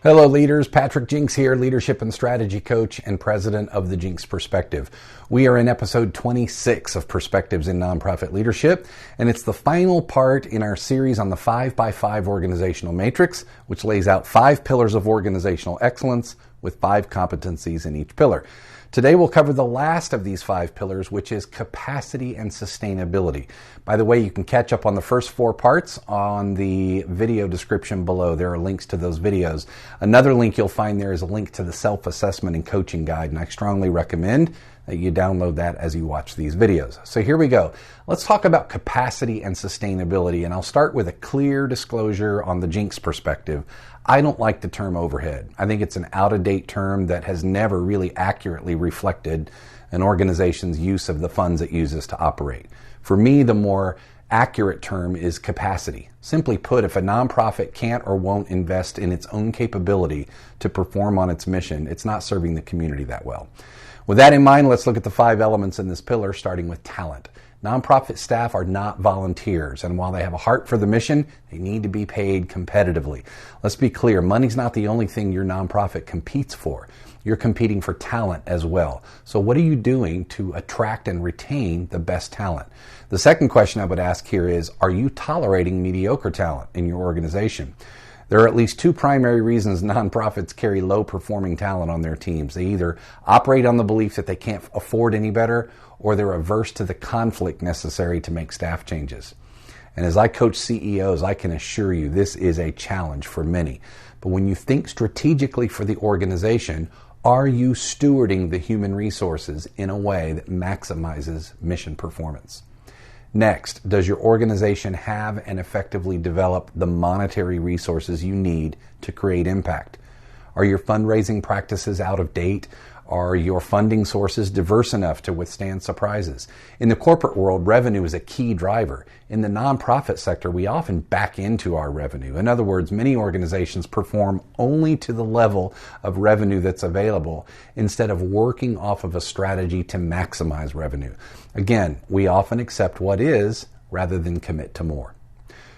Hello leaders, Patrick Jinks here, leadership and strategy coach and president of the Jinks Perspective. We are in episode 26 of Perspectives in Nonprofit Leadership, and it's the final part in our series on the 5x5 organizational matrix, which lays out 5 pillars of organizational excellence with 5 competencies in each pillar. Today we'll cover the last of these 5 pillars, which is capacity and sustainability. By the way, you can catch up on the first 4 parts on the video description below. There are links to those videos. Another link you'll find there is a link to the self-assessment and coaching guide, and I strongly recommend that you download that as you watch these videos. So here we go. Let's talk about capacity and sustainability, and I'll start with a clear disclosure on the Jinks Perspective. I don't like the term overhead. I think it's an out-of-date term that has never really accurately reflected an organization's use of the funds it uses to operate. For me, the more accurate term is capacity. Simply put, if a nonprofit can't or won't invest in its own capability to perform on its mission, it's not serving the community that well. With that in mind, let's look at the 5 elements in this pillar, starting with talent. Nonprofit staff are not volunteers, and while they have a heart for the mission, they need to be paid competitively. Let's be clear, money's not the only thing your nonprofit competes for. You're competing for talent as well. So what are you doing to attract and retain the best talent? The second question I would ask here is, are you tolerating mediocre talent in your organization? There are at least 2 primary reasons nonprofits carry low-performing talent on their teams. They either operate on the belief that they can't afford any better, or they're averse to the conflict necessary to make staff changes. And as I coach CEOs, I can assure you this is a challenge for many. But when you think strategically for the organization, are you stewarding the human resources in a way that maximizes mission performance? Next, does your organization have and effectively develop the monetary resources you need to create impact? Are your fundraising practices out of date? Are your funding sources diverse enough to withstand surprises? In the corporate world, revenue is a key driver. In the nonprofit sector, we often back into our revenue. In other words, many organizations perform only to the level of revenue that's available instead of working off of a strategy to maximize revenue. Again, we often accept what is rather than commit to more.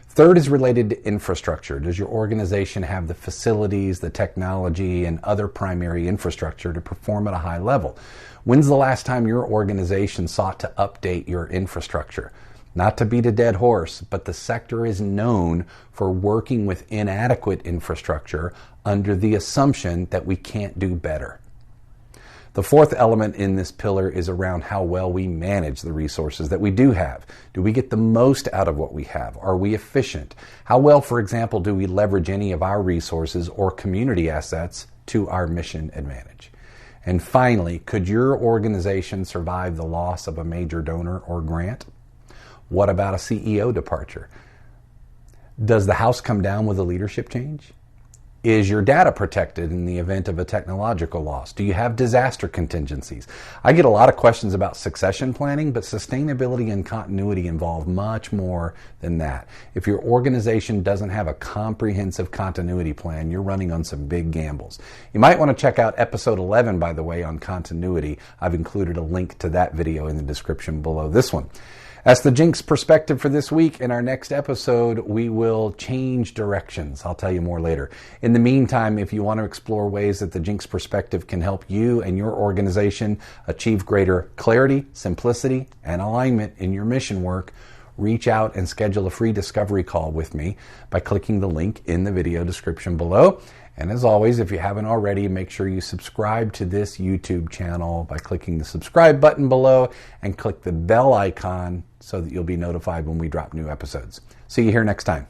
Third is related to infrastructure. Does your organization have the facilities, the technology, and other primary infrastructure to perform at a high level? When's the last time your organization sought to update your infrastructure? Not to beat a dead horse, but the sector is known for working with inadequate infrastructure under the assumption that we can't do better. The fourth element in this pillar is around how well we manage the resources that we do have. Do we get the most out of what we have? Are we efficient? How well, for example, do we leverage any of our resources or community assets to our mission advantage? And finally, could your organization survive the loss of a major donor or grant? What about a CEO departure? Does the house come down with a leadership change? Is your data protected in the event of a technological loss? Do you have disaster contingencies? I get a lot of questions about succession planning, but sustainability and continuity involve much more than that. If your organization doesn't have a comprehensive continuity plan, you're running on some big gambles. You might want to check out episode 11, by the way, on continuity. I've included a link to that video in the description below this one. That's the Jinks Perspective for this week. In our next episode, we will change directions. I'll tell you more later. In the meantime, if you want to explore ways that the Jinks Perspective can help you and your organization achieve greater clarity, simplicity, and alignment in your mission work, reach out and schedule a free discovery call with me by clicking the link in the video description below. And as always, if you haven't already, make sure you subscribe to this YouTube channel by clicking the subscribe button below and click the bell icon so that you'll be notified when we drop new episodes. See you here next time.